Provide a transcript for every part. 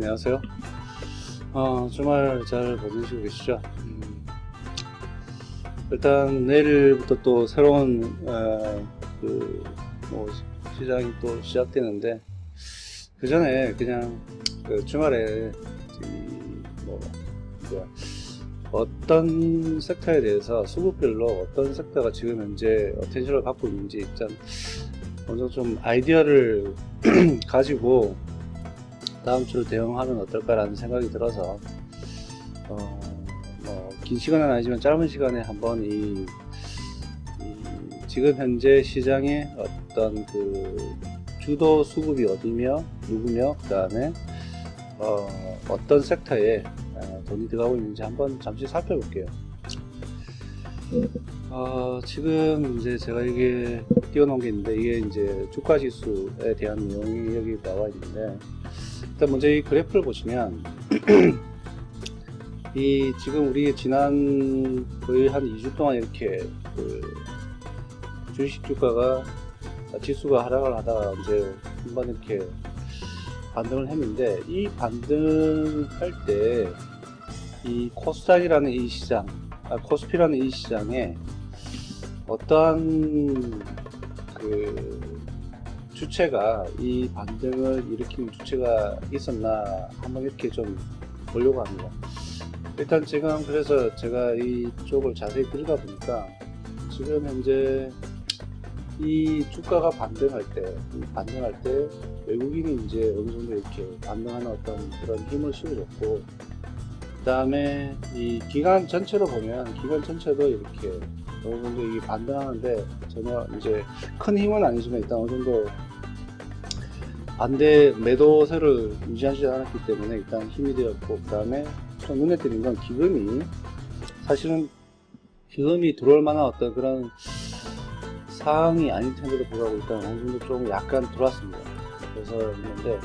안녕하세요. 주말 잘 보내시고 계시죠? 일단 내일부터 또 새로운 시장이 또 시작되는데, 그 전에 그냥 주말에 어떤 섹터에 대해서 수급별로 어떤 섹터가 지금 현재 텐션을 갖고 있는지 일단 먼저 좀 아이디어를 가지고 다음 주를 대응하면 어떨까라는 생각이 들어서 긴 시간은 아니지만 짧은 시간에 한번 이 지금 현재 시장의 어떤 그 주도 수급이 어디며 누구며 그 다음에 어떤 섹터에 돈이 들어가고 있는지 한번 잠시 살펴볼게요. 지금 이제 제가 이게 띄워놓은 게 있는데, 이게 이제 주가 지수에 대한 내용이 여기 나와 있는데, 일단 먼저 이 그래프를 보시면 이 지금 우리 지난 거의 한 2주 동안 이렇게 주식 주가가 지수가 하락을 하다가 이제 한번 이렇게 반등을 했는데, 이 반등할 때 이 코스닥이라는 이 시장, 코스피라는 이 시장에 어떠한 그 주체가 이 반등을 일으키는 주체가 있었나 한번 이렇게 좀 보려고 합니다. 일단 지금 그래서 제가 이쪽을 자세히 들여다 보니까 지금 현재 이 주가가 반등할 때 외국인이 이제 어느 정도 이렇게 반등하는 어떤 그런 힘을 실어줬고, 그 다음에 이 기간 전체로 보면 기간 전체도 이렇게 어느 정도 이게 반등하는데 전혀 이제 큰 힘은 아니지만 일단 어느 정도 반대 매도세를 유지하지 않았기 때문에 일단 힘이 되었고, 그 다음에 좀 눈에 띄는 건 기금이 사실은 기금이 들어올 만한 어떤 그런 상황이 아닐 텐데도 불구하고 일단 어느 정도 좀 약간 들어왔습니다. 그래서 있는데,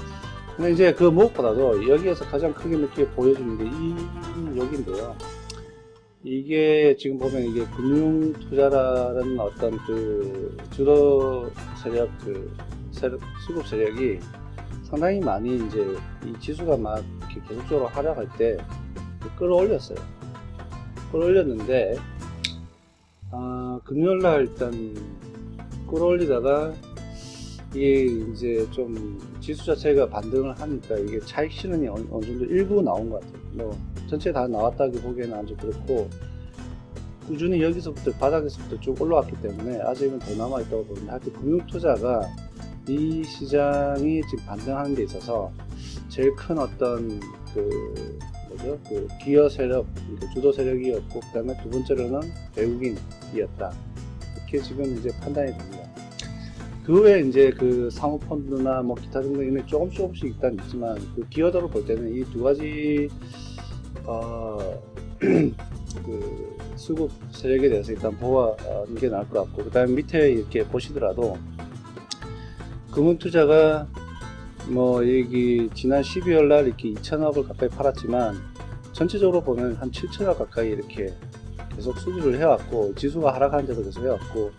근데 이제 그 무엇보다도 여기에서 가장 크게 느끼게 보여주는 게 여기인데요. 이게 지금 보면 이게 금융 투자라는 어떤 그 주도 세력, 수급 세력이 상당히 많이 이제 이 지수가 막 이렇게 계속적으로 하락할 때 끌어올렸어요. 끌어올렸는데, 금요일날 일단 끌어올리다가 이게 이제 좀 지수 자체가 반등을 하니까 이게 차익 실현이 어느 정도 일부 나온 것 같아요. 전체 다 나왔다기 보기에는 아주 그렇고, 꾸준히 여기서부터 바닥에서부터 쭉 올라왔기 때문에 아직은 더 남아있다고 보는데, 하여튼 금융투자가 이 시장이 지금 반등하는 데 있어서 제일 큰 어떤 그 기여 세력, 주도 세력이었고, 그 다음에 두 번째로는 외국인이었다, 이렇게 지금 이제 판단이 됩니다. 그 외에 이제 그 사모펀드나 뭐 기타 등등 이런 조금씩 일단 있지만, 그 기여도를 볼 때는 이 두 가지 그 수급 세력에 대해서 일단 보아하는 게 나을 것 같고, 그 다음에 밑에 이렇게 보시더라도 금융투자가 여기 지난 12월 날 이렇게 2천억을 가까이 팔았지만, 전체적으로 보면 한 7천억 가까이 이렇게 계속 수주를 해왔고, 지수가 하락한 데도 계속 해왔고,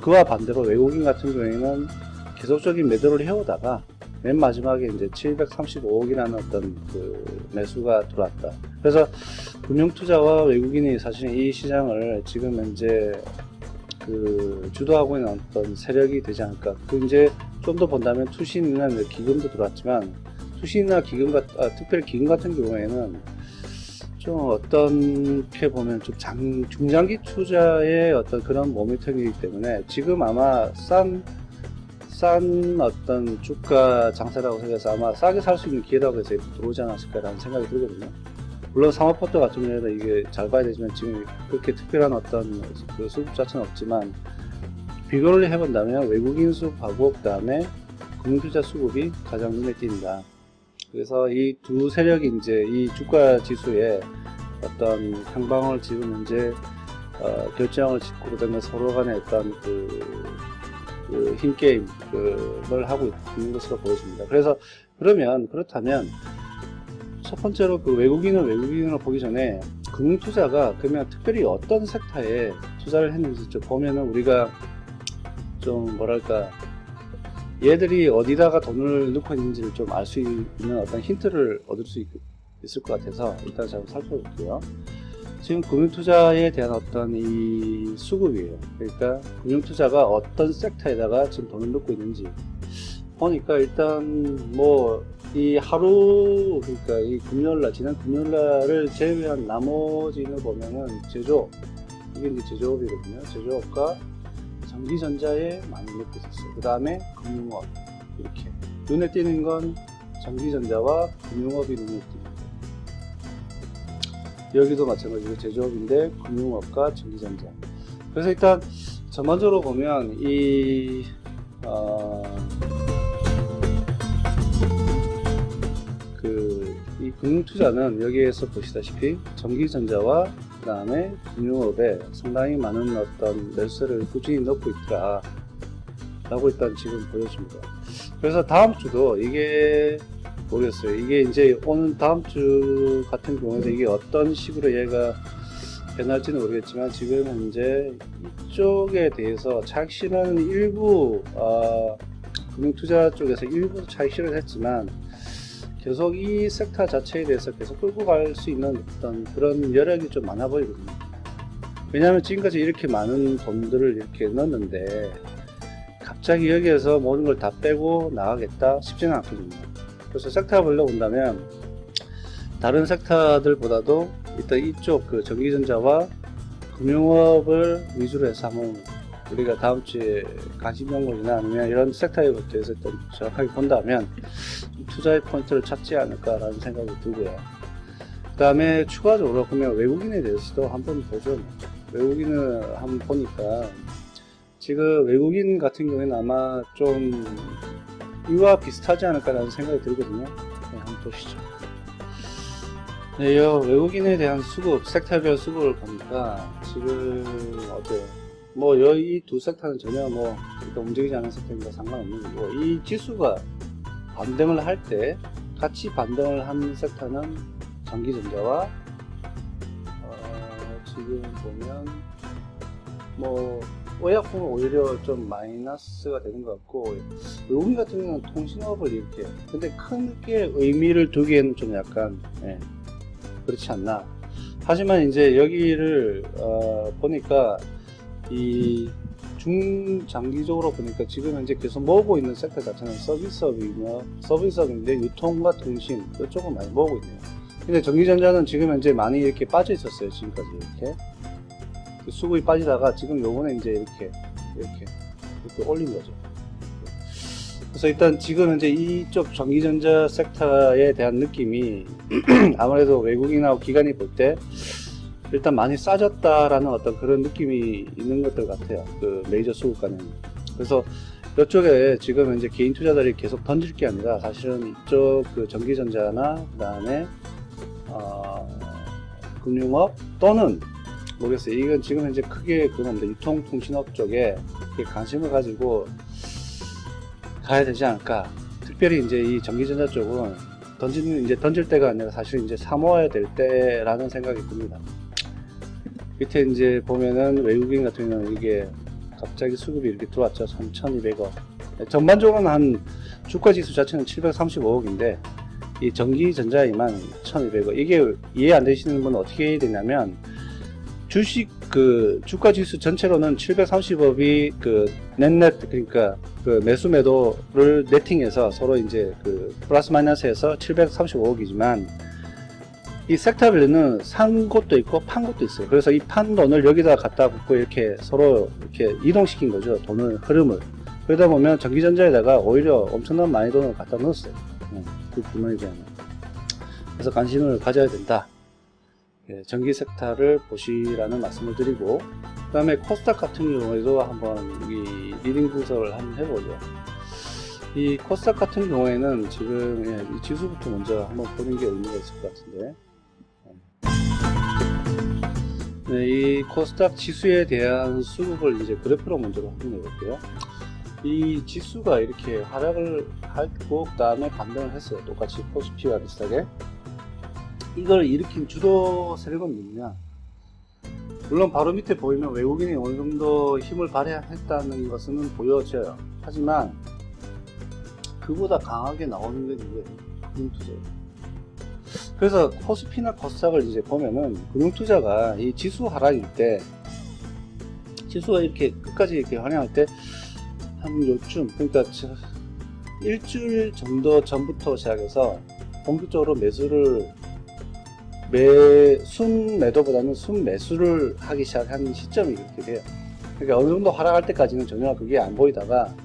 그와 반대로 외국인 같은 경우에는 계속적인 매도를 해오다가 맨 마지막에 이제 735억이라는 어떤 그 매수가 들어왔다. 그래서 금융투자와 외국인이 사실 이 시장을 지금 현재 그 주도하고 있는 어떤 세력이 되지 않을까. 그 이제 좀 더 본다면 투신이나 기금도 들어왔지만, 투신이나 기금 특별히 기금 같은 경우에는 좀 어떻게 보면 좀 중장기 투자의 어떤 그런 모멘텀이기 때문에 지금 아마 싼 어떤 주가 장세라고 생각해서 아마 싸게 살 수 있는 기회라고 해서 들어오지 않았을까라는 생각이 들거든요. 물론 사모펀드 같은 경우에는 이게 잘 봐야 되지만 지금 그렇게 특별한 어떤 그 수급 자체는 없지만, 비교를 해본다면 외국인 수급하고 그 다음에 금융투자 수급이 가장 눈에 띈다. 그래서 이 두 세력이 이제 이 주가 지수에 어떤 향방을 지금 현재 결정을 짓고, 그 다음에 서로 간의 어떤 그 힘게임을 하고 있는 것으로 보여집니다. 그렇다면 첫 번째로 그 외국인으로 보기 전에 금융투자가 그러면 특별히 어떤 섹터에 투자를 했는지 좀 보면은 우리가 좀 뭐랄까 얘들이 어디다가 돈을 넣고 있는지를 좀 알 수 있는 어떤 힌트를 얻을 수 있을 것 같아서 일단 잘 살펴볼게요. 지금 금융투자에 대한 어떤 이 수급이에요. 그러니까 금융투자가 어떤 섹터에다가 지금 돈을 넣고 있는지 보니까 일단 뭐 이 하루, 그러니까 이 금요일날, 지난 금요일날을 제외한 나머지는 보면은 제조업, 이게 이제 제조업이거든요. 제조업과 전기전자에 많이 넣고 있었어요. 그 다음에 금융업, 이렇게 눈에 띄는 건 전기전자와 금융업이 눈에 띄는 거예요. 여기도 마찬가지로 제조업인데 금융업과 전기전자. 그래서 일단 전반적으로 보면 이 이 금융투자는 여기에서 보시다시피 전기전자와 그 다음에 금융업에 상당히 많은 어떤 매수세를 꾸준히 넣고 있더라 라고 일단 지금 보여줍니다. 그래서 다음 주도 이게 모르겠어요. 이게 이제 오는 다음 주 같은 경우에도 이게 어떤 식으로 얘가 변할지는 모르겠지만 지금 현재 이쪽에 대해서 차익 실현은 일부 금융투자 쪽에서 일부 차익 실현을 했지만 계속 이 섹터 자체에 대해서 계속 끌고 갈 수 있는 어떤 그런 여력이 좀 많아 보이거든요. 왜냐하면 지금까지 이렇게 많은 돈들을 이렇게 넣었는데 갑자기 여기에서 모든 걸 다 빼고 나가겠다 싶지는 않거든요. 그래서 섹터별로 본다면 다른 섹터들보다도 일단 이쪽 그 전기전자와 금융업을 위주로 해서 한번 우리가 다음 주에 관심 연구이나 아니면 이런 섹터에 대해서 일단 정확하게 본다면 투자의 포인트를 찾지 않을까라는 생각이 들고요. 그 다음에 추가적으로 그러면 외국인에 대해서도 한번 보죠. 외국인을 한번 보니까 지금 외국인 같은 경우에는 아마 좀 이와 비슷하지 않을까라는 생각이 들거든요. 네, 한번 보시죠. 네, 이 외국인에 대한 수급, 섹터별 수급을 보니까 지금 어때요? 뭐 이 두 섹터는 전혀 뭐 움직이지 않은 섹터입니다. 상관없는 거고, 이 지수가 반등을 할 때 같이 반등을 한 섹터는 전기전자와 지금 보면 뭐 의약품은 오히려 좀 마이너스가 되는 것 같고, 외국인 같은 경우는 통신업을 이렇게, 근데 크게 의미를 두기에는 좀 약간 그렇지 않나. 하지만 이제 여기를 보니까 이 중장기적으로 보니까 지금 현재 계속 모으고 있는 섹터 자체는 서비스업인데 유통과 통신 이쪽은 많이 모으고 있네요. 근데 전기전자는 지금 현재 많이 이렇게 빠져 있었어요. 지금까지 이렇게 수급이 빠지다가 지금 요번에 이제 이렇게 올린 거죠. 그래서 일단 지금 현재 이쪽 전기전자 섹터에 대한 느낌이 아무래도 외국인하고 기관이 볼 때 일단 많이 싸졌다라는 어떤 그런 느낌이 있는 것들 같아요. 그 메이저 수급가는. 그래서 이쪽에 지금 이제 개인 투자자들이 계속 던질 게 아니라 사실은 이쪽 그 전기전자나 그 다음에 금융업 또는 모르겠어요. 이건 지금 현재 크게 그겁니다. 유통통신업 쪽에 관심을 가지고 가야 되지 않을까. 특별히 이제 이 전기전자 쪽은 던질 때가 아니라 사실 이제 사모아야 될 때라는 생각이 듭니다. 밑에 이제 보면은 외국인 같은 경우는 이게 갑자기 수급이 이렇게 들어왔죠. 3,200억. 전반적으로는 한 주가 지수 자체는 735억인데 이 전기전자에만 1,200억. 이게 이해 안 되시는 분은 어떻게 해야 되냐면 주식 그 주가 지수 전체로는 730억이 그 넷 그러니까 그 매수 매도를 네팅해서 서로 이제 그 플러스 마이너스해서 735억이지만 이 섹터별로는 산 것도 있고 판 것도 있어요. 그래서 이 판 돈을 여기다 갖다 붙고 이렇게 서로 이렇게 이동시킨 거죠. 돈을 흐름을. 그러다 보면 전기전자에다가 오히려 엄청난 많이 돈을 갖다 넣었어요. 그 구멍에 대한. 그래서 관심을 가져야 된다. 전기 섹터를 보시라는 말씀을 드리고, 그 다음에 코스닥 같은 경우에도 한번 이 리딩 분석을 한번 해보죠. 이 코스닥 같은 경우에는 지금 이 지수부터 먼저 한번 보는 게 의미가 있을 것 같은데, 이 코스닥 지수에 대한 수급을 이제 그래프로 먼저 확인해 볼게요. 이 지수가 이렇게 하락을 하고 그 다음에 반등을 했어요. 똑같이 코스피와 비슷하게. 이걸 일으킨 주도 세력은 누구냐? 물론 바로 밑에 보이면 외국인이 어느 정도 힘을 발휘했다는 것은 보여져요. 하지만 그보다 강하게 나오는 게 누구예요? 금융투자예요. 그래서 코스피나 코스닥을 이제 보면은 금융투자가 이 지수 하락일 때, 지수가 이렇게 끝까지 이렇게 하락할 때 한 요쯤, 그러니까 일주일 정도 전부터 시작해서 본격적으로 매수를 순매도보다는 순매수를 하기 시작한 시점이 그렇게 돼요. 그러니까 어느 정도 하락할 때까지는 전혀 그게 안 보이다가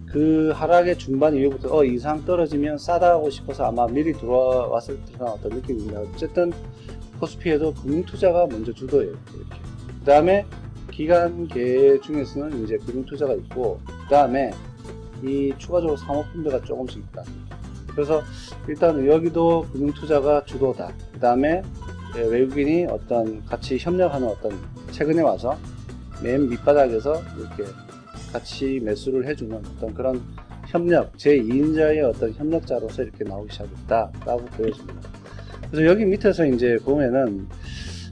그 하락의 중반 이후부터 이상 떨어지면 싸다 하고 싶어서 아마 미리 들어왔을 듯한 어떤 느낌입니다. 어쨌든 코스피에도 금융투자가 먼저 주도해요. 이렇게. 그 다음에 기관계 중에서는 이제 금융투자가 있고, 그 다음에 이 추가적으로 사모펀드가 조금씩 있다. 그래서 일단 여기도 금융투자가 주도다. 그 다음에 외국인이 어떤 같이 협력하는 어떤, 최근에 와서 맨 밑바닥에서 이렇게 같이 매수를 해주는 어떤 그런 협력, 제2인자의 어떤 협력자로서 이렇게 나오기 시작했다 라고 보여집니다. 그래서 여기 밑에서 이제 보면은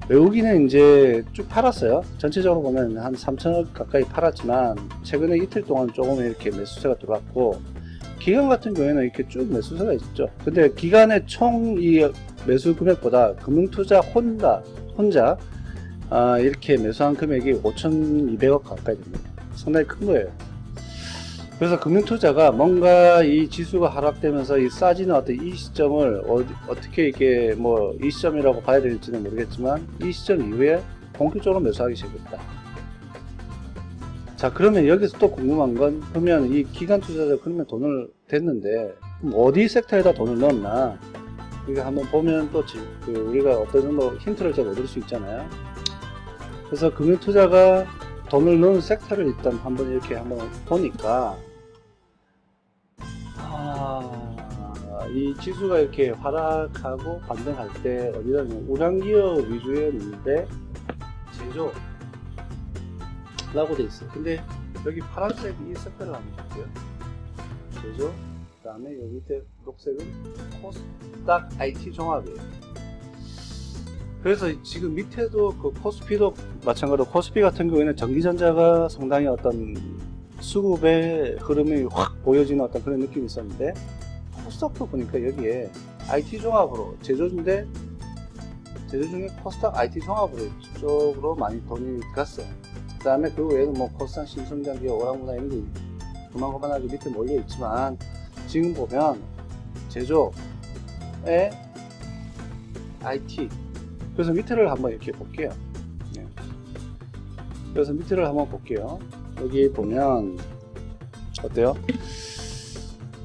외국인은 이제 쭉 팔았어요. 전체적으로 보면 한 3천억 가까이 팔았지만 최근에 이틀 동안 조금 이렇게 매수세가 들어왔고, 기관 같은 경우에는 이렇게 쭉 매수세가 있죠. 근데 기관의 총 이 매수 금액보다 금융투자 혼자 이렇게 매수한 금액이 5,200억 가까이 됩니다. 상당히 큰 거예요. 그래서 금융투자가 뭔가 이 지수가 하락되면서 이 싸지는 어떤 이 시점을 어떻게 이게 뭐 이 시점이라고 봐야 될지는 모르겠지만 이 시점 이후에 본격적으로 매수하기 시작했다. 자, 그러면 여기서 또 궁금한 건, 그러면 이 기관 투자자 그러면 돈을 댔는데 어디 섹터에다 돈을 넣었나? 이거 한번 보면 또 우리가 어떤 정도 힌트를 좀 얻을 수 있잖아요. 그래서 금융투자가 돈을 넣은 섹터를 일단 한번 이렇게 한번 보니까, 이 지수가 이렇게 하락하고 반등할 때 어디다면 우량기업 위주였는데 제조라고 돼 있어요. 근데 여기 파란색 이 섹터를 한번 볼게요. 제조, 그 다음에 여기 밑에 녹색은 코스닥 IT 종합이에요. 그래서 지금 밑에도 그 코스피도 마찬가지로, 코스피 같은 경우에는 전기전자가 상당히 어떤 수급의 흐름이 확 보여지는 어떤 그런 느낌이 있었는데, 코스닥도 보니까 여기에 IT 종합으로, 제조인데 제조 중에 코스닥 IT 종합으로 이쪽으로 많이 돈이 갔어요. 그 다음에 그 외에도 뭐 코스닥 신성장기업, 오랑우랑 이런 게 그만그만하게 밑에 몰려 있지만, 지금 보면 제조에 IT, 그래서 밑에를 한번 이렇게 볼게요. 네. 그래서 밑에를 한번 볼게요. 여기 보면 어때요?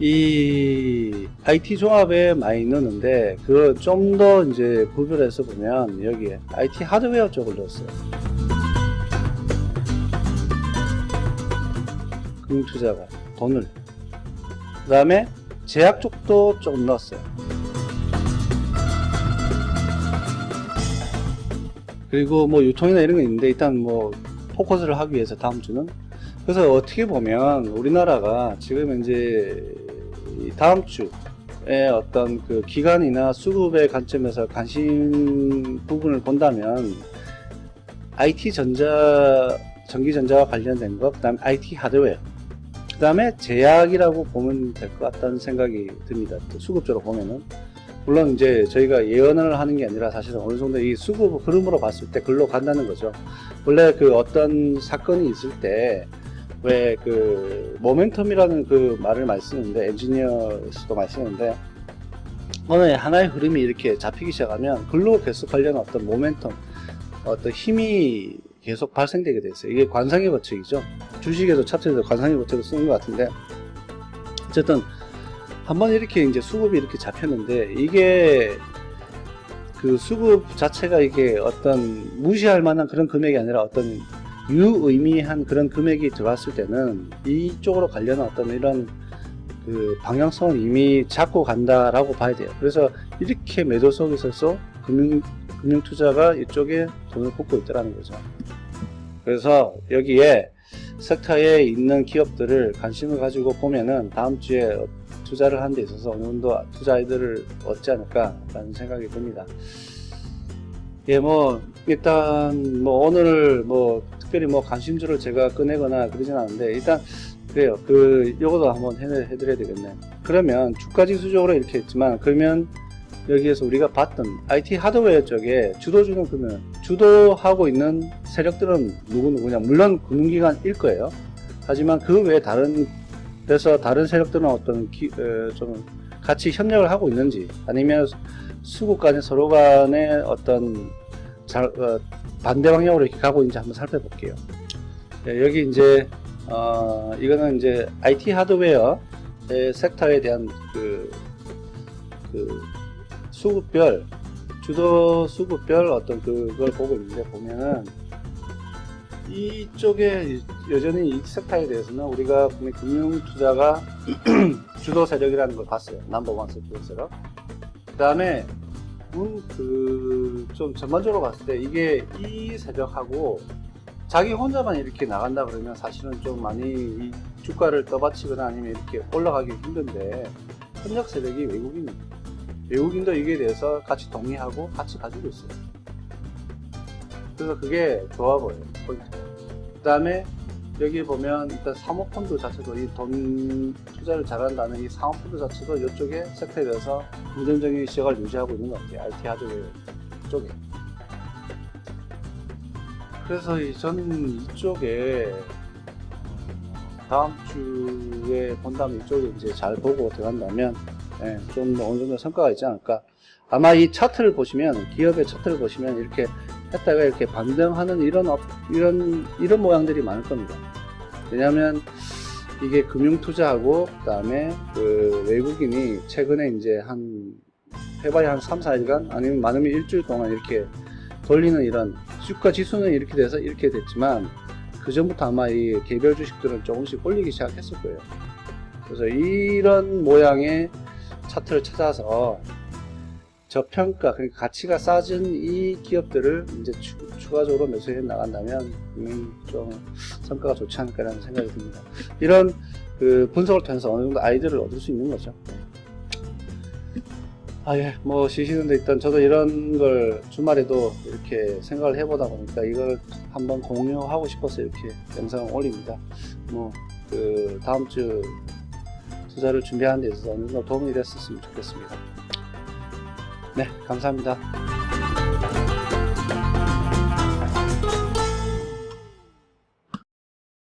이 IT 종합에 많이 넣는데, 그걸 좀 더 이제 구별해서 보면 여기에 IT 하드웨어 쪽을 넣었어요. 금융투자가 돈을. 그 다음에 제약 쪽도 조금 넣었어요. 그리고 뭐 유통이나 이런 거 있는데, 일단 뭐 포커스를 하기 위해서 다음 주는, 그래서 어떻게 보면 우리나라가 지금 이제 다음 주에 어떤 그 기간이나 수급의 관점에서 관심 부분을 본다면 IT 전기전자와 관련된 것, 그 다음에 IT 하드웨어, 그 다음에 제약이라고 보면 될 것 같다는 생각이 듭니다. 수급적으로 보면은. 물론 이제 저희가 예언을 하는 게 아니라 사실은 어느 정도 이 수급 흐름으로 봤을 때 글로 간다는 거죠. 원래 그 어떤 사건이 있을 때 왜 그 모멘텀이라는 그 말을 많이 쓰는데, 엔지니어에서도 많이 쓰는데, 어느 하나의 흐름이 이렇게 잡히기 시작하면 글로 계속 관련한 어떤 모멘텀, 어떤 힘이 계속 발생되게 돼 있어요. 이게 관상의 법칙이죠. 주식에도 차트에도 관상의 법칙을 쓰는 것 같은데, 어쨌든 한번 이렇게 이제 수급이 이렇게 잡혔는데, 이게 그 수급 자체가 이게 어떤 무시할 만한 그런 금액이 아니라 어떤 유의미한 그런 금액이 들어왔을 때는 이쪽으로 관련한 어떤 이런 그 방향성을 이미 잡고 간다라고 봐야 돼요. 그래서 이렇게 매도 속에서 금융투자가 이쪽에 돈을 붓고 있다는 거죠. 그래서 여기에 섹터에 있는 기업들을 관심을 가지고 보면은 다음 주에 투자를 하는 데 있어서 어느 정도 투자 아이들을 얻지 않을까 라는 생각이 듭니다. 예, 뭐 일단 뭐 오늘 뭐 특별히 뭐 관심주를 제가 꺼내거나 그러진 않은데, 일단 그래요. 요거도 한번 해드려야 되겠네. 그러면 주가지수적으로 이렇게 했지만, 그러면 여기에서 우리가 봤던 IT 하드웨어 쪽에 주도주는 그러면 주도하고 있는 세력들은 누구냐? 물론 금융기관일 거예요. 하지만 그 외에 다른 세력들은 어떤 좀 같이 협력을 하고 있는지, 아니면 수국 간에 서로 간에 어떤 반대 방향으로 이렇게 가고 있는지 한번 살펴볼게요. 여기 이제 이거는 이제 IT 하드웨어 섹터에 대한 수급별, 주도 수급별 어떤 그걸 보고 있는데, 보면은 이쪽에 여전히 이 섹터에 대해서는 우리가 분명히 금융투자가 주도 세력이라는 걸 봤어요. 넘버원 주도 세력. 그 다음에 좀 전반적으로 봤을 때 이게 이 세력하고 자기 혼자만 이렇게 나간다 그러면 사실은 좀 많이 이 주가를 떠받치거나 아니면 이렇게 올라가기 힘든데, 협력 세력이 외국인도 이게 대해서 같이 동의하고 같이 가지고 있어요. 그래서 그게 좋아 보여요, 포인트가. 그 다음에 여기 보면 일단 사모펀드 자체도, 이 돈 투자를 잘한다는 이 사모펀드 자체도 이쪽에 섹터에 대해서 긍정적인 시각을 유지하고 있는 것 같아요. IT 하드웨어 쪽에. 그래서 저는 이쪽에 다음 주에 본다면 이쪽에 이제 잘 보고 들어간다면 좀 어느 정도 성과가 있지 않을까. 아마 이 차트를 보시면, 기업의 차트를 보시면 이렇게 했다가 이렇게 반등하는 이런 모양들이 많을 겁니다. 왜냐하면 이게 금융투자하고 그 다음에 외국인이 최근에 이제 해봐야 한 3-4일간 아니면 많으면 일주일 동안 이렇게 돌리는 이런 주가 지수는 이렇게 돼서 이렇게 됐지만, 그 전부터 아마 이 개별 주식들은 조금씩 올리기 시작했을 거예요. 그래서 이런 모양의 차트를 찾아서 저평가, 그러니까 가치가 싸진 이 기업들을 이제 추가적으로 매수해 나간다면 좀 성과가 좋지 않을까라는 생각이 듭니다. 이런 분석을 통해서 어느 정도 아이디어를 얻을 수 있는 거죠. 뭐 쉬시는데 일단 저도 이런 걸 주말에도 이렇게 생각을 해보다 보니까 이걸 한번 공유하고 싶어서 이렇게 영상을 올립니다. 뭐 다음 주 투자를 준비하는 데 있어서 어느 정도 도움이 됐었으면 좋겠습니다. 네, 감사합니다.